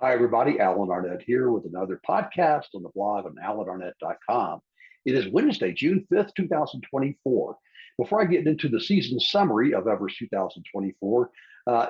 Hi, everybody. Alan Arnett here with another podcast on the blog on alanarnett.com. It is Wednesday, June 5th, 2024. Before I get into the season summary of Everest 2024,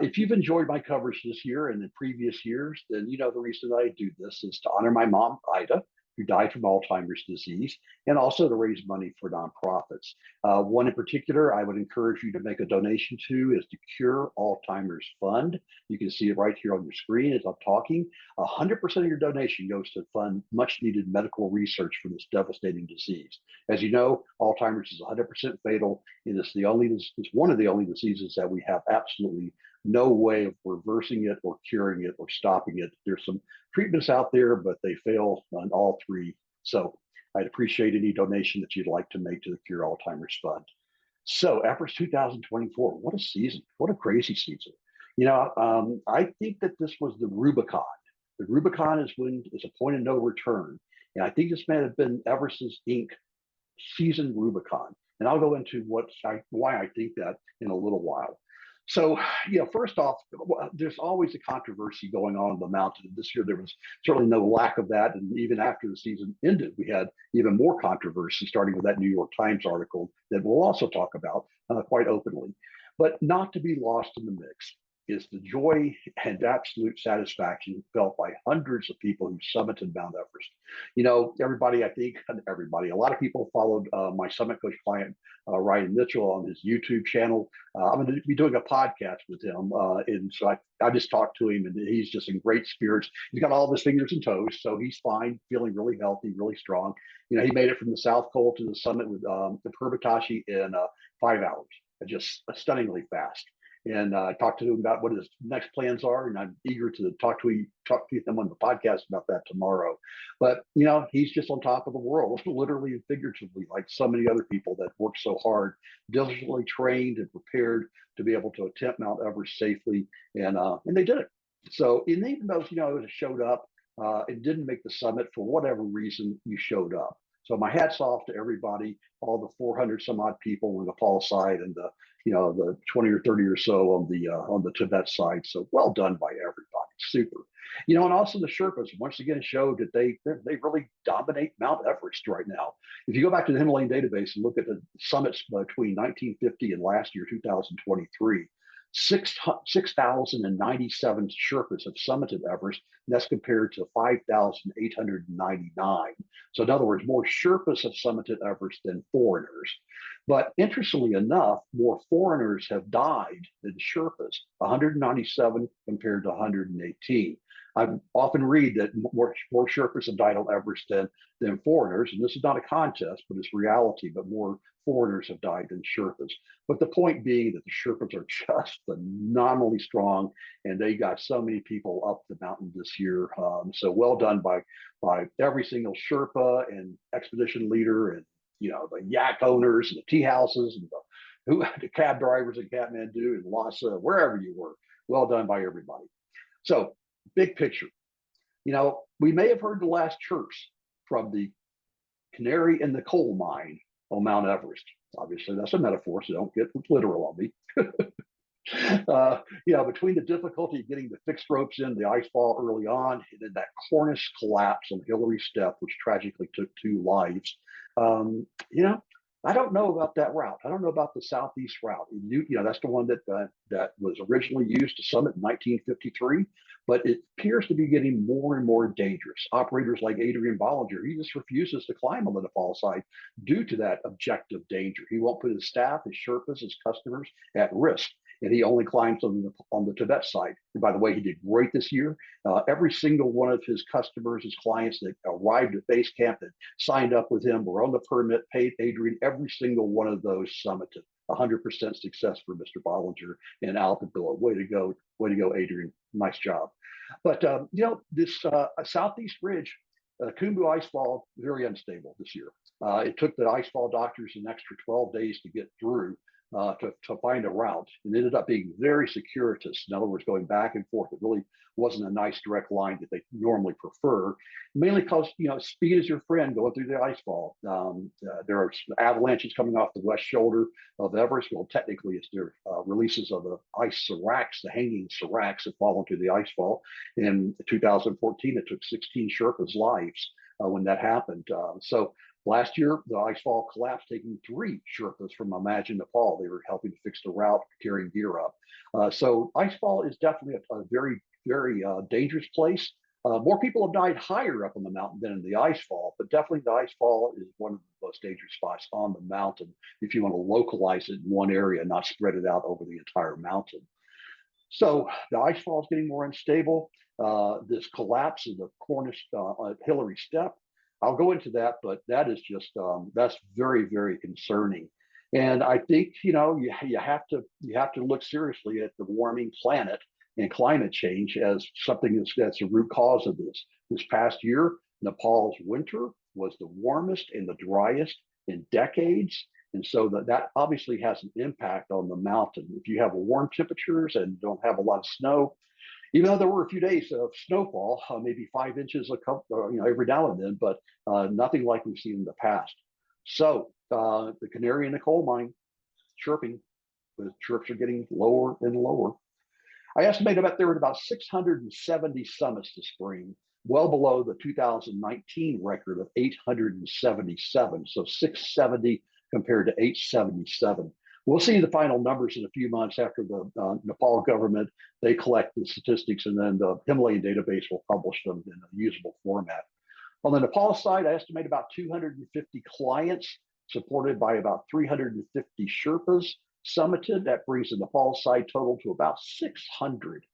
if you've enjoyed my coverage this year and in previous years, then you know the reason that I do this is to honor my mom, Ida, who died from Alzheimer's disease, and also to raise money for nonprofits. One in particular I would encourage you to make a donation to is the Cure Alzheimer's Fund. You can see it right here on your screen as I'm talking. 100% of your donation goes to fund much needed medical research for this devastating disease. As you know, Alzheimer's is 100% fatal. It's one of the only diseases that we have absolutely no way of reversing it or curing it or stopping it. There's some treatments out there, but they fail on all three. So I'd appreciate any donation that you'd like to make to the Cure Alzheimer's Fund. So, Everest 2024, what a season. What a crazy season. I think that this was the Rubicon. The Rubicon is a point of no return. And I think this may have been Everest's Inc. season Rubicon. And I'll go into why I think that in a little while. So, first off, there's always a controversy going on the mountain. This year, there was certainly no lack of that. And even after the season ended, we had even more controversy, starting with that New York Times article that we'll also talk about quite openly. But not to be lost in the mix is the joy and absolute satisfaction felt by hundreds of people who summited Mount Everest. Everybody, I think, everybody, a lot of people followed my Summit Coach client, Ryan Mitchell, on his YouTube channel. I'm going to be doing a podcast with him. And so I just talked to him, and he's just in great spirits. He's got all of his fingers and toes, so he's fine, feeling really healthy, really strong. He made it from the South Pole to the summit with the Purvatashi in 5 hours, just stunningly fast. And I talked to him about what his next plans are, and I'm eager to talk to him on the podcast about that tomorrow. But he's just on top of the world, literally and figuratively, like so many other people that work so hard, diligently trained and prepared to be able to attempt Mount Everest safely, and they did it. So, and even though it showed up, it didn't make the summit for whatever reason. You showed up. So my hats off to everybody, all the 400 some odd people on the Nepal side, and the 20 or 30 or so on the Tibet side. So well done by everybody. Super. And also the Sherpas once again showed that they really dominate Mount Everest right now. If you go back to the Himalayan database and look at the summits between 1950 and last year, 2023, 6,097 Sherpas have summited Everest, and that's compared to 5,899. So, in other words, more Sherpas have summited Everest than foreigners. But interestingly enough, more foreigners have died than Sherpas, 197 compared to 118. I often read that more Sherpas have died on Everest than foreigners, and this is not a contest, but it's reality. But more foreigners have died than Sherpas. But the point being that the Sherpas are just phenomenally strong, and they got so many people up the mountain this year. So well done by every single Sherpa and expedition leader, and the yak owners and the tea houses and the cab drivers in Kathmandu and Lhasa, wherever you were. Well done by everybody. So, big picture. We may have heard the last chirps from the canary in the coal mine on Mount Everest. Obviously, that's a metaphor, so don't get literal on me. Between the difficulty of getting the fixed ropes in the ice fall early on, and then that cornice collapse on Hillary Step, which tragically took 2 lives, I don't know about that route. I don't know about the southeast route. That's the one that was originally used to summit in 1953, but it appears to be getting more and more dangerous. Operators like Adrian Bollinger, he just refuses to climb on the Nepal side due to that objective danger. He won't put his staff, his Sherpas, his customers at risk, and he only climbs on the Tibet side. And by the way, he did great this year. Every single one of his customers, his clients that arrived at base camp that signed up with him were on the permit, paid Adrian. Every single one of those summited. 100% success for Mr. Bollinger and Alpenglow. Way to go, Adrian. Nice job. But this southeast ridge, Khumbu icefall, very unstable this year. It took the icefall doctors an extra 12 days to get through. to find a route. And it ended up being very circuitous. In other words, going back and forth. It really wasn't a nice direct line that they normally prefer, mainly because, speed is your friend going through the ice fall. There are avalanches coming off the west shoulder of Everest. Well, technically, it's their releases of the ice seracs, the hanging seracs that fall into the ice fall. In 2014, it took 16 Sherpas' lives when that happened. So last year, the ice fall collapsed, taking 3 Sherpas from Imagine Nepal. They were helping to fix the route, carrying gear up. So ice fall is definitely a very, very dangerous place. More people have died higher up on the mountain than in the ice fall, but definitely the ice fall is one of the most dangerous spots on the mountain if you want to localize it in one area, not spread it out over the entire mountain. So the ice fall is getting more unstable. This collapse of the Cornish Hillary Step, I'll go into that, but that is just that's very, very concerning. And I think you have to look seriously at the warming planet and climate change as something that's a root cause of this. This past year, Nepal's winter was the warmest and the driest in decades. And so that obviously has an impact on the mountain. If you have warm temperatures and don't have a lot of snow, even though there were a few days of snowfall, maybe 5 inches every now and then, but nothing like we've seen in the past. So the canary in the coal mine, chirping, the chirps are getting lower and lower. I estimate there were about 670 summits this spring, well below the 2019 record of 877. So 670 compared to 877. We'll see the final numbers in a few months after the Nepal government, they collect the statistics, and then the Himalayan database will publish them in a usable format. On the Nepal side, I estimate about 250 clients supported by about 350 Sherpas summited. That brings the Nepal side total to about 600.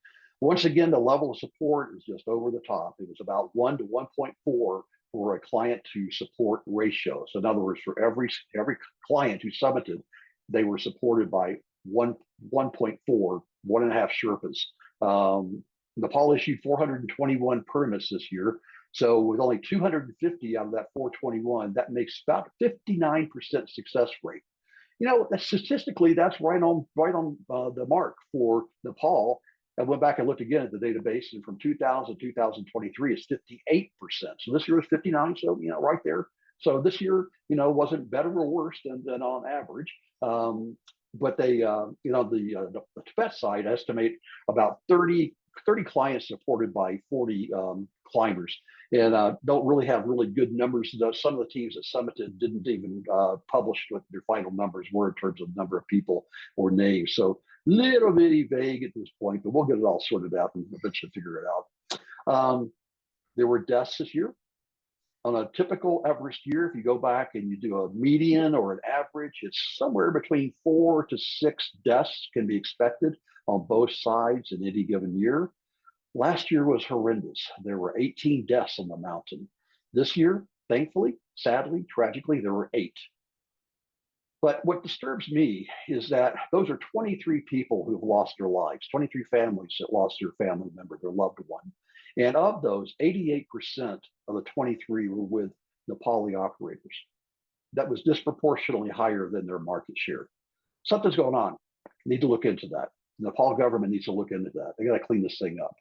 Once again, the level of support is just over the top. It was about 1 to 1.4 for a client to support ratio. So in other words, for every client who summited, they were supported by 1.4, 1.5 Sherpas. Nepal issued 421 permits this year. So with only 250 out of that 421, that makes about 59% success rate. Statistically, that's right on the mark for Nepal. I went back and looked again at the database, and from 2000 to 2023, it's 58%. So this year is 59. So right there. So this year, wasn't better or worse than on average. But they, the Tibet side estimate about 30 clients supported by 40 climbers, and don't really have really good numbers. Some of the teams that summited didn't even publish what their final numbers were in terms of number of people or names. So little bitty vague at this point, but we'll get it all sorted out and eventually figure it out. There were deaths this year. On a typical Everest year, if you go back and you do a median or an average, it's somewhere between 4 to 6 deaths can be expected on both sides in any given year. Last year was horrendous. There were 18 deaths on the mountain. This year, thankfully, sadly, tragically, there were 8. But what disturbs me is that those are 23 people who've lost their lives, 23 families that lost their family member, their loved one. And of those, 88% of the 23 were with Nepali operators. That was disproportionately higher than their market share. Something's going on. Need to look into that. The Nepal government needs to look into that. They got to clean this thing up.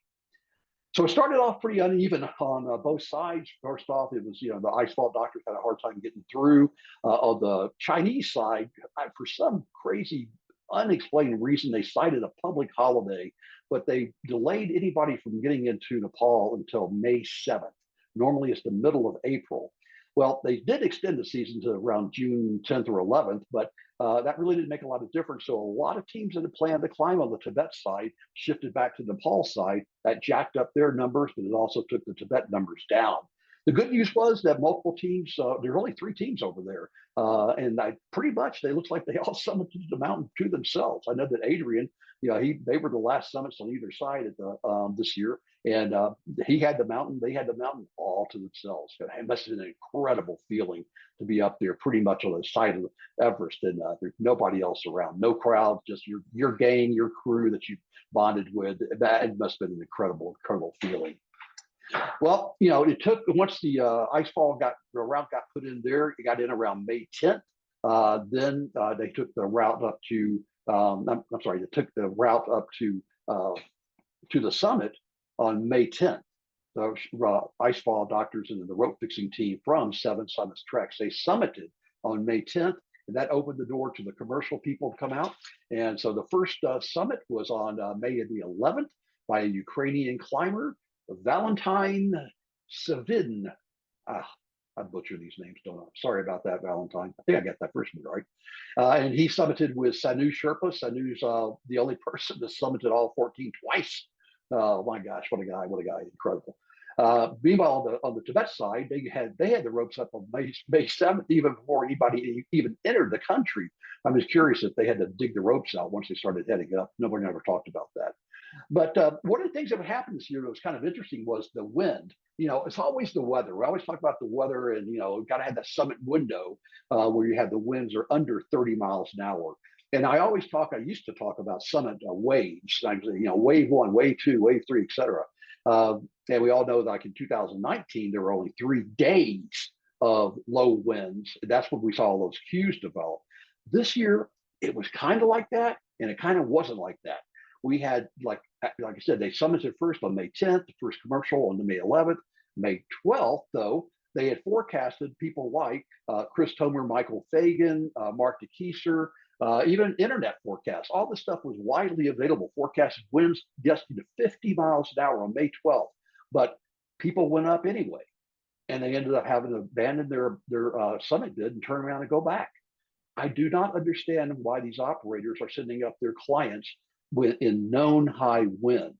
So it started off pretty uneven on both sides. First off, it was, the ice fall doctors had a hard time getting through. On the Chinese side, for some crazy, unexplained reason, they cited a public holiday, but they delayed anybody from getting into Nepal until May 7th. Normally, it's the middle of April. Well, they did extend the season to around June 10th or 11th, but that really didn't make a lot of difference. So a lot of teams that had planned to climb on the Tibet side shifted back to the Nepal side. That jacked up their numbers, but it also took the Tibet numbers down. The good news was that multiple teams, there are only 3 teams over there. And pretty much, they look like they all summited the mountain to themselves. I know that Adrian, they were the last summits on either side at the this year. And he had the mountain, they had the mountain all to themselves. It must have been an incredible feeling to be up there pretty much on the side of Everest, and there's nobody else around, no crowd, just your gang, your crew that you bonded with. That must have been an incredible feeling. Well, it took, once the ice fall the route got put in there, it got in around May 10th. Then they took the route up to, I'm sorry, they took the route up to the summit on May 10th. The ice fall doctors and the rope fixing team from Seven Summits Treks, they summited on May 10th, and that opened the door to the commercial people to come out. And so the first summit was on May the 11th by a Ukrainian climber, Valentine Savidin. Ah, I butcher these names, don't I? Sorry about that, Valentine. I think I got that first one right. And he summited with Sanu Sherpa. Sanu's the only person that summited all 14 twice. Oh my gosh, what a guy! What a guy! Incredible. Meanwhile, on the Tibet side, they had the ropes up on May 7th, even before anybody even entered the country. I'm just curious if they had to dig the ropes out once they started heading up. Nobody ever talked about that. But one of the things that happened this year that was kind of interesting was the wind. It's always the weather. We always talk about the weather, and got to have that summit window where you have the winds are under 30 miles an hour. And I used to talk about summit waves, wave one, wave two, wave three, et cetera. And we all know that like in 2019, there were only 3 days of low winds. That's when we saw all those cues develop. This year, it was kind of like that, and it kind of wasn't like that. We had, like I said, they summited first on May 10th, the first commercial on the May 11th. May 12th, though, they had forecasted people like Chris Tomer, Michael Fagan, Mark DeKeyser, even internet forecasts. All this stuff was widely available. Forecasted winds gusting to 50 miles an hour on May 12th. But people went up anyway, and they ended up having to abandon their summit bid and turn around and go back. I do not understand why these operators are sending up their clients in known high winds.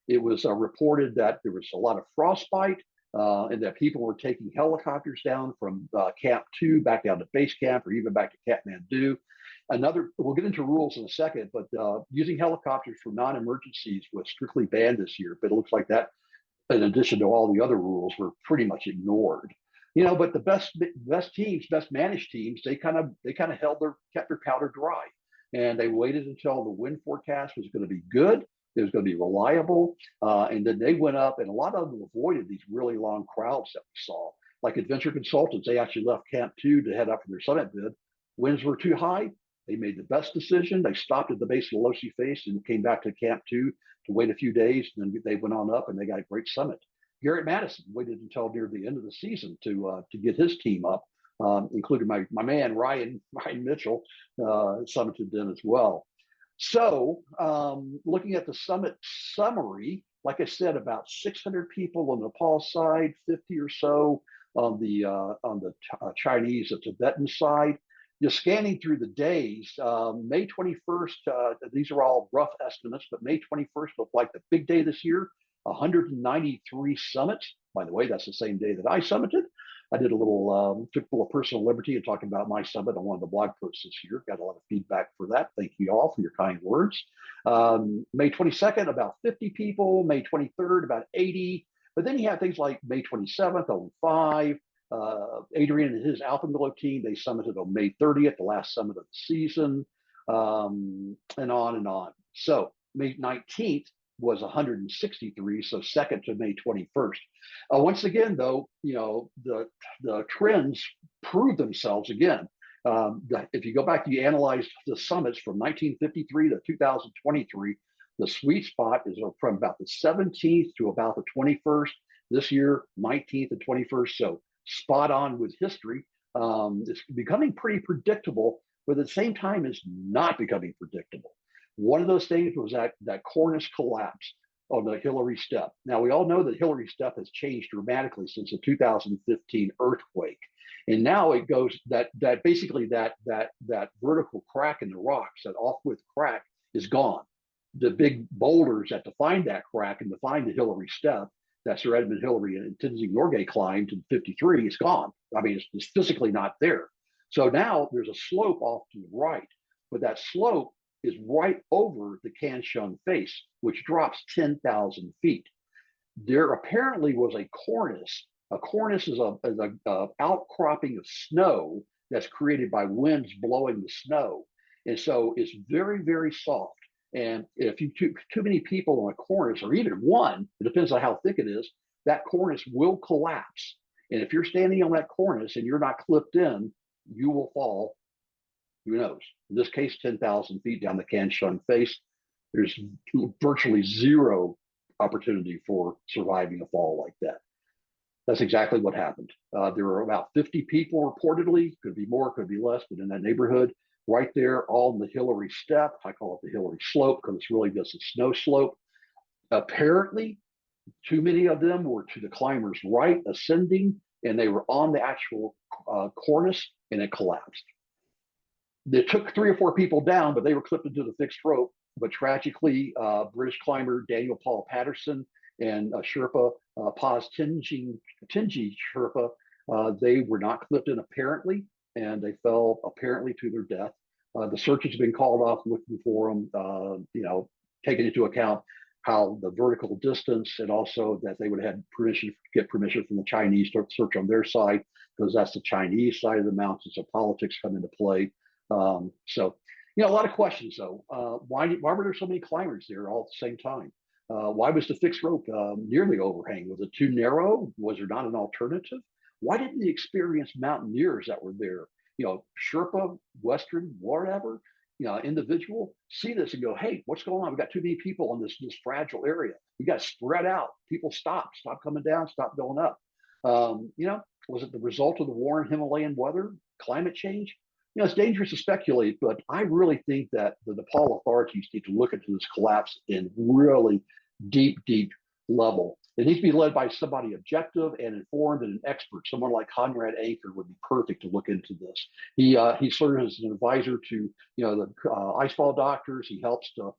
It was reported that there was a lot of frostbite and that people were taking helicopters down from Camp 2 back down to base camp or even back to Kathmandu. We'll get into rules in a second, but using helicopters for non-emergencies was strictly banned this year. But it looks like that, in addition to all the other rules, were pretty much ignored. But the best teams, best managed teams, they kind of kept their powder dry, and they waited until the wind forecast was going to be good. It was going to be reliable, and then they went up, and a lot of them avoided these really long crowds that we saw. Like Adventure Consultants, they actually left Camp 2 to head up for their summit bid. Winds were too high. They made the best decision. They stopped at the base of the Losee Face and came back to Camp 2 to wait a few days, and then they went on up and they got a great summit. Garrett Madison waited until near the end of the season to get his team up, including my man Ryan Mitchell summited then as well. So, looking at the summit summary, like I said, about 600 people on the Nepal side, 50 or so on the Chinese or Tibetan side. Just scanning through the days, May 21st, these are all rough estimates, but May 21st looked like the big day this year, 193 summits. By the way, that's the same day that I summited. I did took a little personal liberty in talking about my summit on one of the blog posts this year. Got a lot of feedback for that. Thank you all for your kind words. May 22nd, about 50 people. May 23rd, about 80. But then you have things like May 27th, only 5. Adrian and his Alpenglow team, they summited on May 30th, the last summit of the season, and on and on. So May 19th was 163, so second to May 21st. Once again, though, the trends prove themselves again. If you go back, you analyze the summits from 1953 to 2023, the sweet spot is from about the 17th to about the 21st. This year, 19th and 21st. So spot on with history. It's becoming pretty predictable, but at the same time, it's not becoming predictable. One of those things was that cornice collapse on the Hillary Step. Now, we all know that Hillary Step has changed dramatically since the 2015 earthquake. And now it goes that basically that vertical crack in the rocks, that off-width crack, is gone. The big boulders that define that crack and define the Hillary Step that Sir Edmund Hillary and Tenzing Norgay climbed in 53 is gone. I mean, it's physically not there. So now there's a slope off to the right, but that slope is right over the Kanshung face, which drops 10,000 feet. There apparently was a cornice. A cornice is a outcropping of snow that's created by winds blowing the snow. And so it's very, very soft. And if you too many people on a cornice, or even one, it depends on how thick it is, that cornice will collapse. And if you're standing on that cornice and you're not clipped in, you will fall Who knows? In this case, 10,000 feet down the Can Shun face, there's virtually zero opportunity for surviving a fall like that. That's exactly what happened. There were about 50 people reportedly, could be more, could be less, but in that neighborhood, right there, all in the Hillary Step. I call it the Hillary Slope because it's really just a snow slope. Apparently, too many of them were to the climbers' right, ascending, and they were on the actual cornice, and it collapsed. They took 3 or 4 people down, but they were clipped into the fixed rope. But tragically, British climber Daniel Paul Patterson and Sherpa Paz Tinji Sherpa, they were not clipped in apparently, and they fell apparently to their death. The search has been called off looking for them, taking into account how the vertical distance and also that they would have had get permission from the Chinese to search on their side because that's the Chinese side of the mountain. So politics come into play. A lot of questions though. Why were there so many climbers there all at the same time? Why was the fixed rope near the overhang? Was it too narrow? Was there not an alternative? Why didn't the experienced mountaineers that were there, Sherpa, Western, whatever, individual, see this and go, hey, what's going on? We've got too many people on this fragile area. We got to spread out. People stop coming down, stop going up. Was it the result of the warm Himalayan weather, climate change? It's dangerous to speculate, but I really think that the Nepal authorities need to look into this collapse in really deep level. It needs to be led by somebody objective and informed and an expert. Someone like Conrad Anker would be perfect to look into this. He serves as an advisor to the icefall doctors. He helps to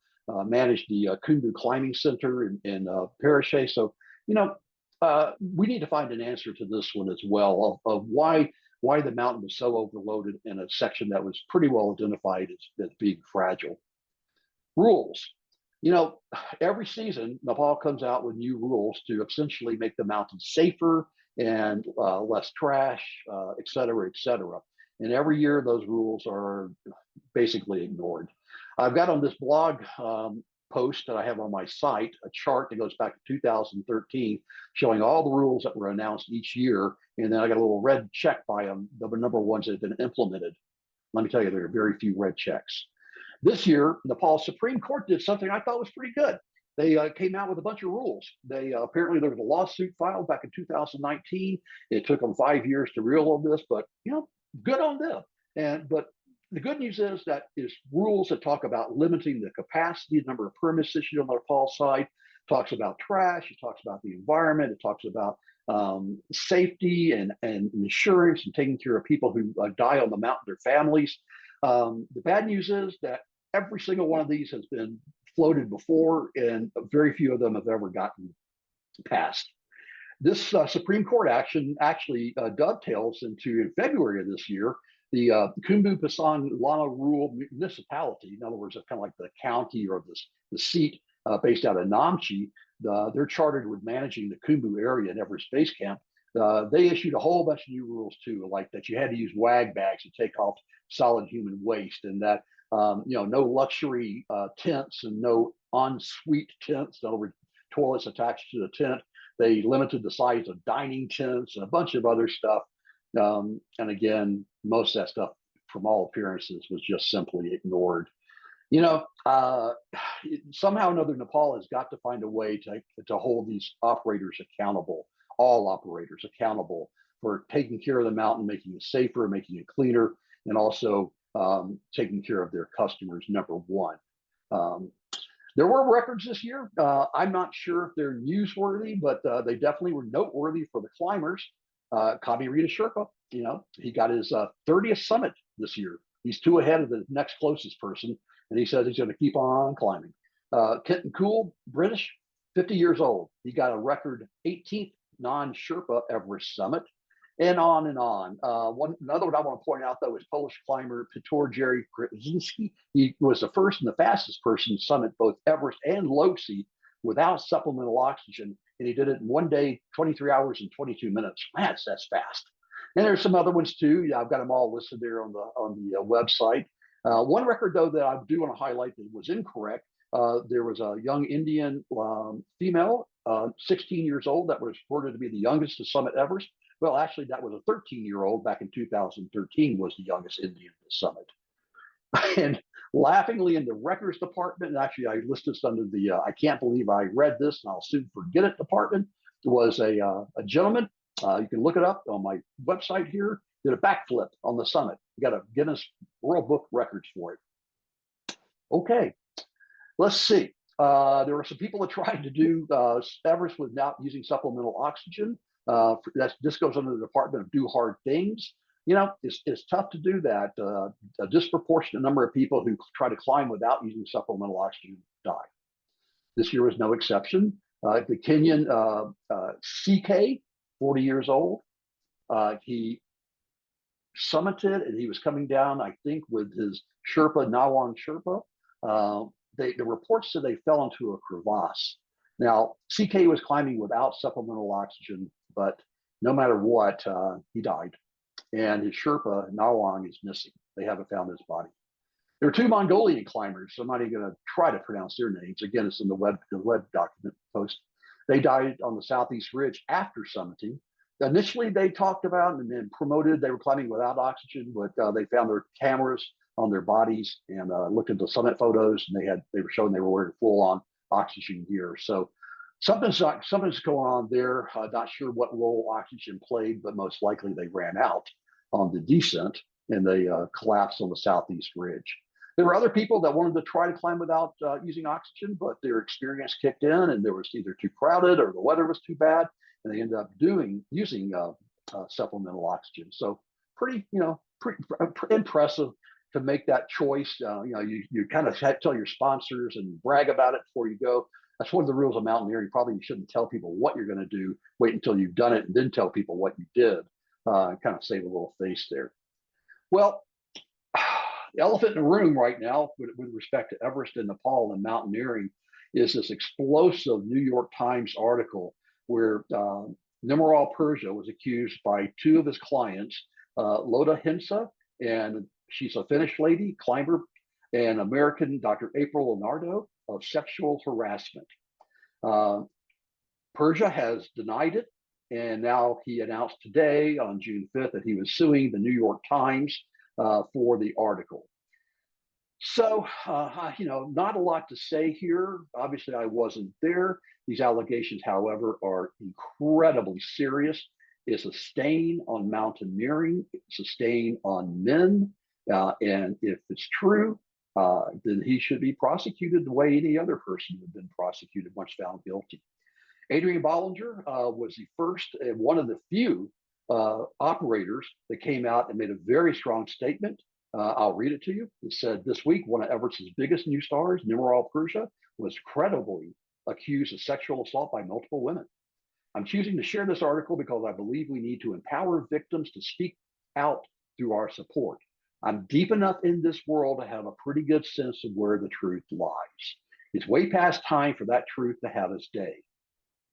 manage the Khumbu Climbing Center in Paris. So we need to find an answer to this one as well of why the mountain was so overloaded in a section that was pretty well identified as being fragile. Rules. Every season, Nepal comes out with new rules to essentially make the mountain safer and less trash, et cetera, et cetera. And every year, those rules are basically ignored. I've got on this blog post that I have on my site a chart that goes back to 2013 showing all the rules that were announced each year. And then I got a little red check by them, the number of ones that have been implemented. Let me tell you, there are very few red checks. This year, Nepal Supreme Court did something I thought was pretty good. They came out with a bunch of rules. They apparently there was a lawsuit filed back in 2019. It took them 5 years to realize this, but good on them. But the good news is that is rules that talk about limiting the capacity, the number of permits issued on the Nepal side. Talks about trash. It talks about the environment. It talks about safety and insurance and taking care of people who die on the mountain, their families. The bad news is that every single one of these has been floated before, and very few of them have ever gotten passed. This Supreme Court action actually dovetails into in February of this year, the Khumbu Pasan Lama Rural Municipality, in other words, kind of like the county or the seat based out of Namche. They're chartered with managing the Khumbu area and Everest Base Camp. They issued a whole bunch of new rules too, like that you had to use wag bags to take off solid human waste, and that no luxury tents and no ensuite tents, in other words, toilets attached to the tent. They limited the size of dining tents and a bunch of other stuff. And again, most of that stuff, from all appearances, was just simply ignored. Somehow or another, Nepal has got to find a way to hold these operators accountable, all operators accountable for taking care of the mountain, making it safer, making it cleaner, and also taking care of their customers, number one. There were records this year. I'm not sure if they're newsworthy, but they definitely were noteworthy for the climbers. Kabirita Sherpa, he got his 30th summit this year. He's 2 ahead of the next closest person, and he says he's going to keep on climbing. Kenton Cool, British, 50 years old. He got a record 18th non-Sherpa Everest summit, and on and on. Another one I want to point out, though, is Polish climber Piotr Jerry Krzyzewski. He was the first and the fastest person to summit both Everest and Lhotse without supplemental oxygen, and he did it in 1 day, 23 hours and 22 minutes. Man, that's fast. And there's some other ones too. I've got them all listed there on the website. One record, though, that I do want to highlight that was incorrect. There was a young Indian female, 16 years old, that was reported to be the youngest to summit Everest. Well, actually, that was a 13-year-old back in 2013 was the youngest Indian to summit. And laughingly in the records department, and actually I listed this under the I can't believe I read this and I'll soon forget it department, was a gentleman, you can look it up on my website here, did a backflip on the summit. You got a Guinness World Book Records for it. Okay, let's see. There were some people that tried to do Everest without using supplemental oxygen. This goes under the Department of Do Hard Things. You know, it's tough to do that. A disproportionate number of people who try to climb without using supplemental oxygen die. This year was no exception. The Kenyan CK, 40 years old, he summited and he was coming down, I think, with his Sherpa, Nawang Sherpa. The reports said they fell into a crevasse. Now, CK was climbing without supplemental oxygen, but no matter what, he died. And his Sherpa, Nawang, is missing. They haven't found his body. There are two Mongolian climbers. So I'm not even going to try to pronounce their names. Again, it's in the web document post. They died on the Southeast Ridge after summiting. Initially, they talked about and then promoted they were climbing without oxygen, but they found their cameras on their bodies and looked at the summit photos, and they were showing they were wearing full-on oxygen gear. So something's going on there. Not sure what role oxygen played, but most likely they ran out on the descent and they collapsed on the Southeast Ridge. There were other people that wanted to try to climb without using oxygen, but their experience kicked in, and there was either too crowded or the weather was too bad, and they ended up using supplemental oxygen. So pretty impressive to make that choice. You kind of tell your sponsors and brag about it before you go. That's one of the rules of mountaineering. Probably you shouldn't tell people what you're going to do. Wait until you've done it and then tell people what you did. Kind of save a little face there. Well, the elephant in the room right now with respect to Everest and Nepal and mountaineering is this explosive New York Times article where Nirmal Purja was accused by two of his clients, Lotta Hintsa, and she's a Finnish lady, climber, and American Dr. April Leonardo, of sexual harassment. Purja has denied it, and now he announced today on June 5th that he was suing the New York Times for the article. So, not a lot to say here. Obviously, I wasn't there. These allegations, however, are incredibly serious. It's a stain on mountaineering. It's a stain on men. And if it's true, then he should be prosecuted the way any other person would have been prosecuted once found guilty. Adrian Bollinger was the first and one of the few operators that came out and made a very strong statement. I'll read it to you. It said, this week, one of Everest's biggest new stars, Nirmal Purja, was credibly accused of sexual assault by multiple women. I'm choosing to share this article because I believe we need to empower victims to speak out through our support. I'm deep enough in this world to have a pretty good sense of where the truth lies. It's way past time for that truth to have its day.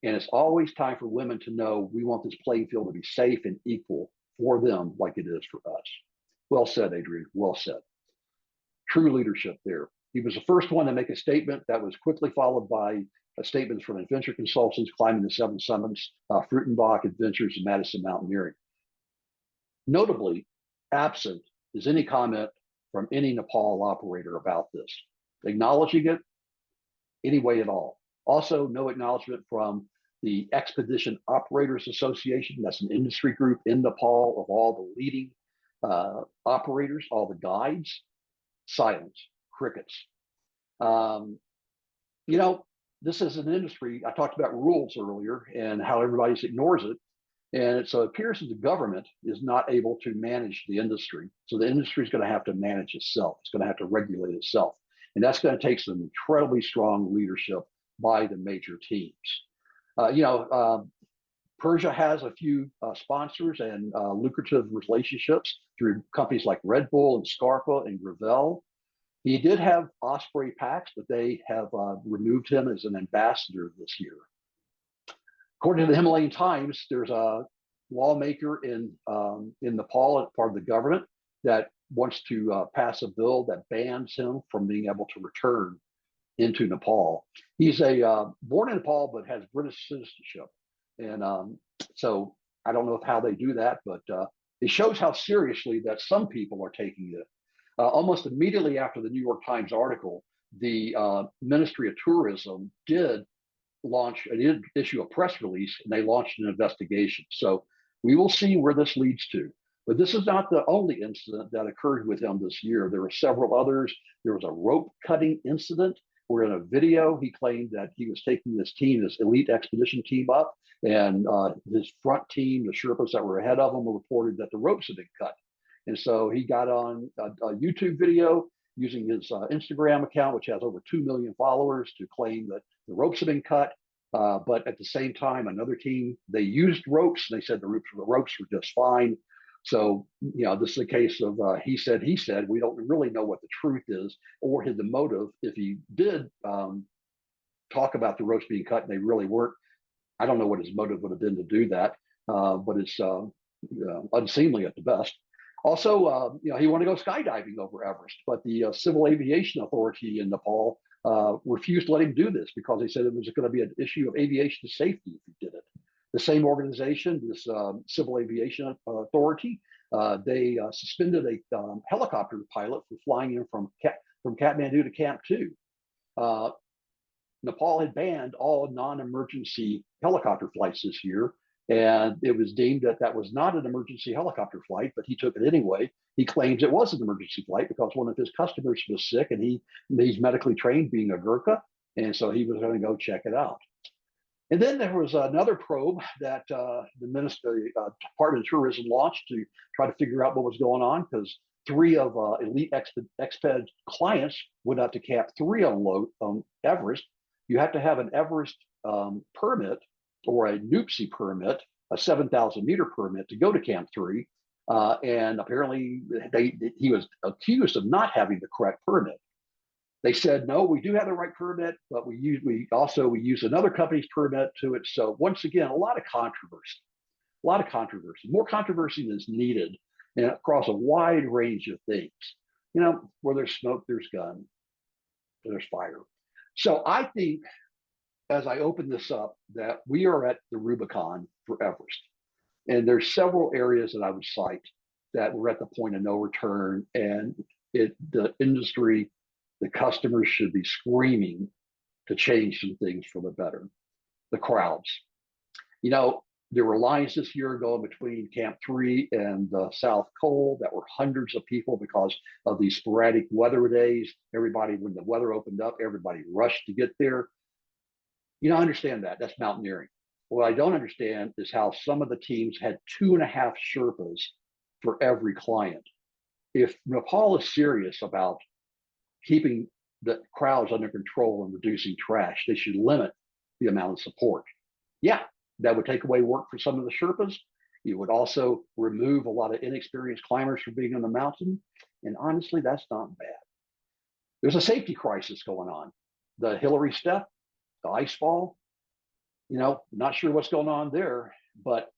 And it's always time for women to know we want this playing field to be safe and equal for them like it is for us. Well said, Adrian. Well said. True leadership there. He was the first one to make a statement that was quickly followed by statements from Adventure Consultants, Climbing the Seven Summits, Frutenbach Adventures, and Madison Mountaineering. Notably, absent is any comment from any Nepal operator about this, acknowledging it any way at all. Also, no acknowledgement from the Expedition Operators Association. That's an industry group in Nepal of all the leading operators, all the guides. Silence, crickets. This is an industry. I talked about rules earlier and how everybody ignores it. And so it appears that the government is not able to manage the industry. So the industry is going to have to manage itself. It's going to have to regulate itself. And that's going to take some incredibly strong leadership by the major teams. Purja has a few sponsors and lucrative relationships through companies like Red Bull and Scarpa and Gravel. He did have Osprey packs, but they have removed him as an ambassador this year. According to the Himalayan Times, there's a lawmaker in Nepal, part of the government, that wants to pass a bill that bans him from being able to return into Nepal. He's born in Nepal, but has British citizenship. And so I don't know how they do that, but it shows how seriously that some people are taking it. Almost immediately after the New York Times article, the Ministry of Tourism did issue a press release, and they launched an investigation. So we will see where this leads to. But this is not the only incident that occurred with him this year. There were several others. There was a rope cutting incident where in a video he claimed that he was taking this team, this elite expedition team up, and his front team, the Sherpas that were ahead of him, reported that the ropes had been cut. And so he got on a YouTube video using his Instagram account, which has over 2 million followers, to claim that the ropes have been cut. But at the same time, another team, they used ropes, and they said the ropes were just fine. So, this is a case of he said. We don't really know what the truth is or the motive. If he did talk about the ropes being cut and they really weren't, I don't know what his motive would have been to do that, but it's unseemly at the best. Also, he wanted to go skydiving over Everest, but the Civil Aviation Authority in Nepal refused to let him do this because they said it was going to be an issue of aviation safety if he did it. The same organization, this Civil Aviation Authority, they suspended a helicopter pilot for flying in from Kathmandu to Camp 2. Nepal had banned all non-emergency helicopter flights this year, and it was deemed that that was not an emergency helicopter flight, but he took it anyway. He claims it was an emergency flight because one of his customers was sick, and he's medically trained, being a Gurkha, and so he was going to go check it out. And then there was another probe that the Department of Tourism launched to try to figure out what was going on, because 3 of elite exped clients went out to Camp 3 on Everest. You have to have an Everest permit or a NUPSI permit, a 7,000 meter permit to go to Camp 3. And apparently he was accused of not having the correct permit. They said, no, we do have the right permit, but we use another company's permit to it. So once again, a lot of controversy, more controversy than is needed, and across a wide range of things. Where there's smoke, there's gun, there's fire. So I think, as I open this up, that we are at the Rubicon for Everest. And there's several areas that I would cite that we're at the point of no return, and the industry, the customers should be screaming to change some things for the better. The crowds. There were lines this year going between Camp 3 and the South Col that were hundreds of people because of these sporadic weather days. Everybody, when the weather opened up, everybody rushed to get there. I understand that. That's mountaineering. What I don't understand is how some of the teams had 2.5 Sherpas for every client. If Nepal is serious about keeping the crowds under control and reducing trash, they should limit the amount of support. Yeah, that would take away work for some of the Sherpas. It would also remove a lot of inexperienced climbers from being on the mountain. And honestly, that's not bad. There's a safety crisis going on. The Hillary Step, the ice fall, not sure what's going on there, but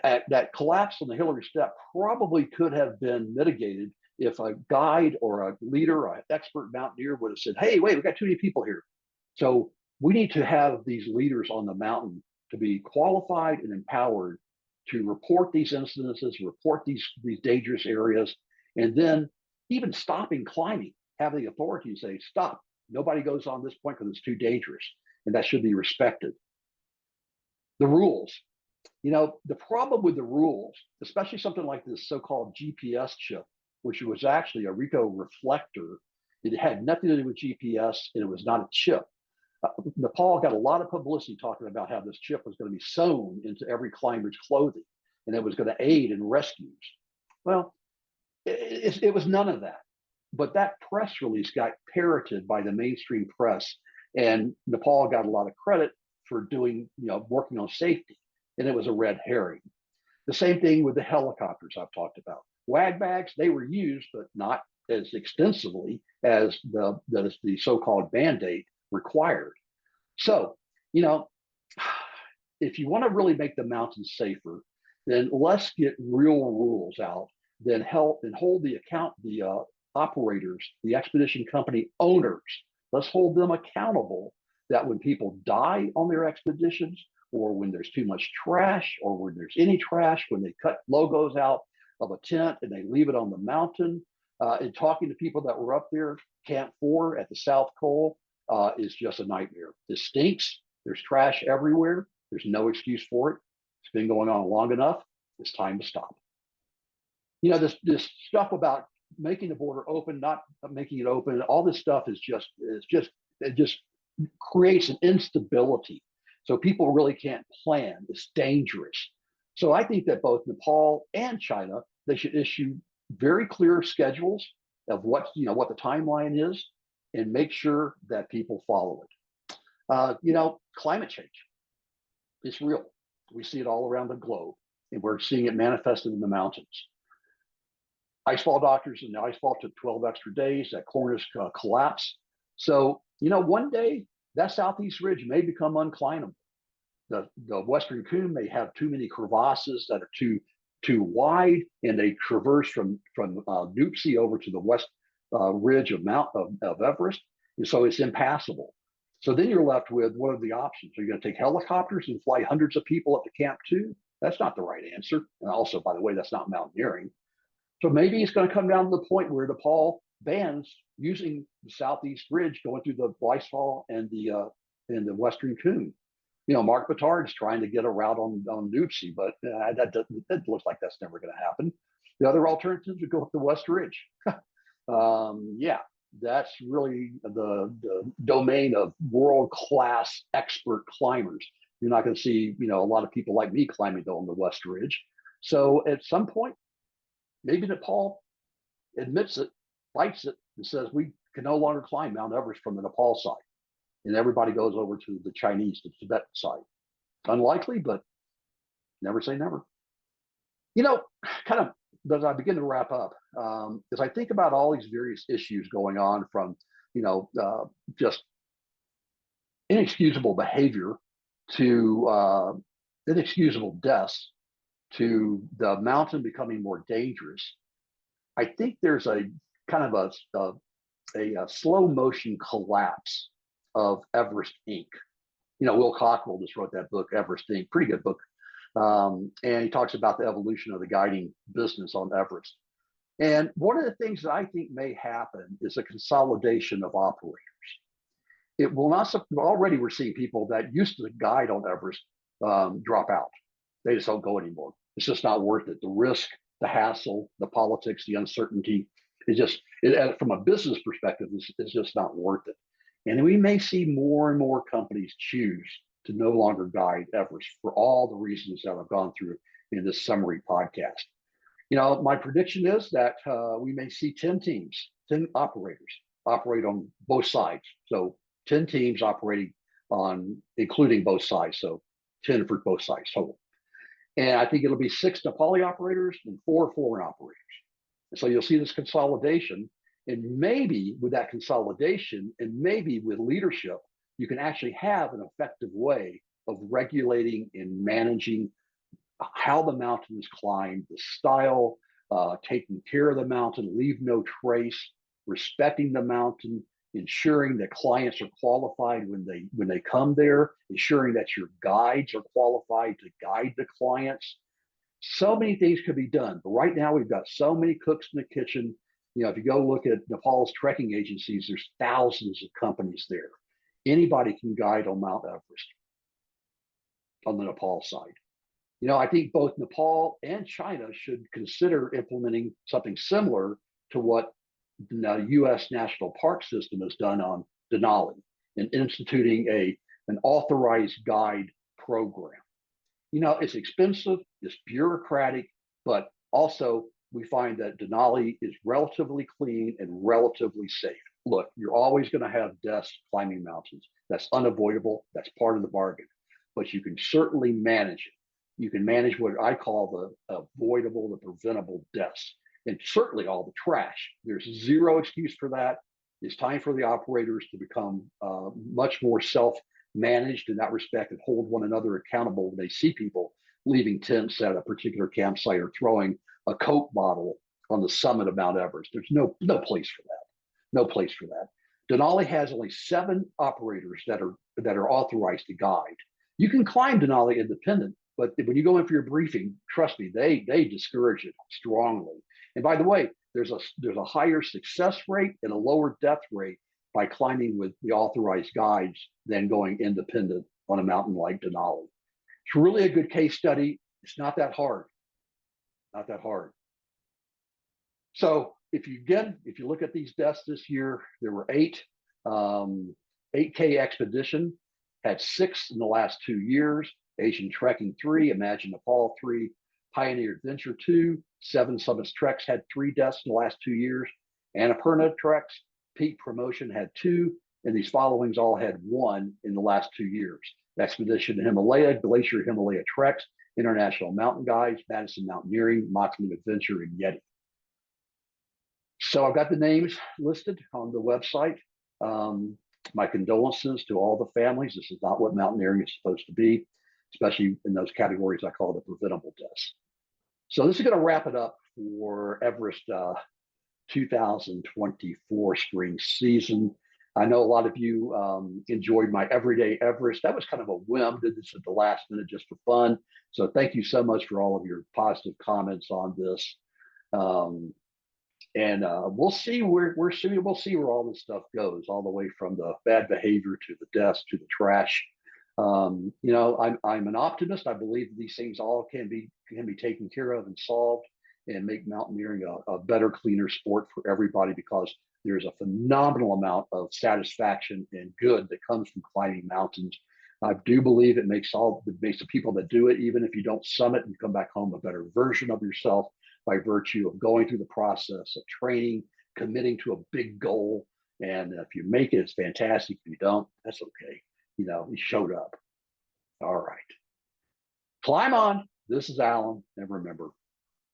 that collapse on the Hillary Step probably could have been mitigated if a guide or a leader or an expert mountaineer would have said, hey, wait, we've got too many people here. So we need to have these leaders on the mountain to be qualified and empowered to report these incidences, report these dangerous areas, and then even stopping climbing, have the authorities say, stop, nobody goes on this point because it's too dangerous, and that should be respected. The rules. The problem with the rules, especially something like this so-called GPS chip, which was actually a Ricoh reflector, it had nothing to do with GPS, and it was not a chip. Nepal got a lot of publicity talking about how this chip was going to be sewn into every climber's clothing, and it was going to aid in rescues. Well, it was none of that. But that press release got parroted by the mainstream press, and Nepal got a lot of credit for working on safety, and it was a red herring. The same thing with the helicopters I've talked about. WAG bags, they were used, but not as extensively as the so-called Band-Aid required. So, if you want to really make the mountains safer, then let's get real rules out, then help and hold the operators, the expedition company owners, let's hold them accountable that when people die on their expeditions, or when there's too much trash, or when there's any trash, when they cut logos out of a tent and they leave it on the mountain, And talking to people that were up there, Camp 4 at the South Col is just a nightmare. It stinks. There's trash everywhere. There's no excuse for it. It's been going on long enough. It's time to stop. This stuff about making the border open, not making it open, all this stuff it just creates an instability. So people really can't plan. It's dangerous. So I think that both Nepal and China, they should issue very clear schedules of what the timeline is, and make sure that people follow it. Climate change, it's real. We see it all around the globe, and we're seeing it manifested in the mountains. Icefall doctors, and the icefall took 12 extra days. That cornice collapsed. So, one day that southeast ridge may become unclimbable. The Western Cone may have too many crevasses that are too wide, and they traverse from Nuptse over to the west ridge of Everest, and so it's impassable. So then you're left with, what are the options? Are you going to take helicopters and fly hundreds of people up to Camp 2? That's not the right answer. And also, by the way, that's not mountaineering. So maybe it's going to come down to the point where Nepal bans using the southeast ridge going through the Icefall and the Western Cone. Mark Batard's trying to get a route on Nuptse, but that looks like that's never going to happen. The other alternatives would go up the West Ridge. Yeah, that's really the domain of world-class expert climbers. You're not going to see, a lot of people like me climbing on the West Ridge. So at some point, maybe Nepal admits it, fights it, and says we can no longer climb Mount Everest from the Nepal side, and everybody goes over to the Chinese, the Tibet side. Unlikely, but never say never. Kind of as I begin to wrap up, as I think about all these various issues going on, from just inexcusable behavior to inexcusable deaths to the mountain becoming more dangerous, I think there's a kind of a slow motion collapse of Everest Inc. Will Cockrell just wrote that book, Everest Inc., pretty good book. And he talks about the evolution of the guiding business on Everest. And one of the things that I think may happen is a consolidation of operators. It will not, already we're seeing people that used to guide on Everest drop out. They just don't go anymore. It's just not worth it. The risk, the hassle, the politics, the uncertainty, from a business perspective, it's just not worth it. And we may see more and more companies choose to no longer guide Everest for all the reasons that I've gone through in this summary podcast. My prediction is that we may see 10 teams, 10 operators operate on both sides. So 10 teams operating including both sides. So 10 for both sides total. And I think it'll be 6 Nepali operators and 4 foreign operators. And so you'll see this consolidation. And maybe with that consolidation, and maybe with leadership, you can actually have an effective way of regulating and managing how the mountain is climbed, the style, taking care of the mountain, leave no trace, respecting the mountain, ensuring that clients are qualified when they come there, ensuring that your guides are qualified to guide the clients. So many things could be done, but right now we've got so many cooks in the kitchen. If you go look at Nepal's trekking agencies, there's thousands of companies there. Anybody can guide on Mount Everest on the Nepal side. I think both Nepal and China should consider implementing something similar to what the U.S. National Park System has done on Denali, and instituting an authorized guide program. It's expensive, it's bureaucratic, but also we find that Denali is relatively clean and relatively safe. Look, you're always going to have deaths climbing mountains. That's unavoidable. That's part of the bargain. But you can certainly manage it. You can manage what I call the avoidable, the preventable deaths, and certainly all the trash. There's zero excuse for that. It's time for the operators to become much more self-managed in that respect, and hold one another accountable when they see people leaving tents at a particular campsite or throwing a Coke bottle on the summit of Mount Everest. There's no place for that. No place for that. Denali has only 7 operators that are authorized to guide. You can climb Denali independent, but when you go in for your briefing, trust me, they discourage it strongly. And by the way, there's a higher success rate and a lower death rate by climbing with the authorized guides than going independent on a mountain like Denali. It's really a good case study. It's not that hard. Not that hard. So if you look at these deaths this year, there were eight. 8K Expedition had 6 in the last 2 years. Asian Trekking 3, Imagine Nepal 3, Pioneer Adventure 2, Seven Summits Treks had 3 deaths in the last 2 years. Annapurna Treks, Peak Promotion had 2, and these followings all had 1 in the last 2 years. Expedition Himalaya, Glacier Himalaya Treks, International Mountain Guides, Madison Mountaineering, Moxley Adventure, and Yeti. So I've got the names listed on the website. My condolences to all the families. This is not what mountaineering is supposed to be, especially in those categories I call the preventable deaths. So this is going to wrap it up for Everest 2024 spring season. I know a lot of you enjoyed my Everyday Everest. That was kind of a whim, did this at the last minute just for fun. So thank you so much for all of your positive comments on this. And we'll see we'll see where all this stuff goes, all the way from the bad behavior to the deaths to the trash. I'm an optimist. I believe these things all can be taken care of and solved, and make mountaineering a better, cleaner sport for everybody, because there's a phenomenal amount of satisfaction and good that comes from climbing mountains. I do believe it makes the people that do it, even if you don't summit and come back home, a better version of yourself by virtue of going through the process of training, committing to a big goal. And if you make it, it's fantastic. If you don't, that's okay. You showed up. All right. Climb on. This is Alan. And remember,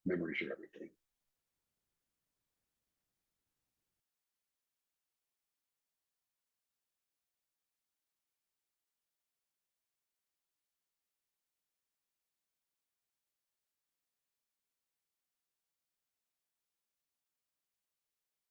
memories are everything.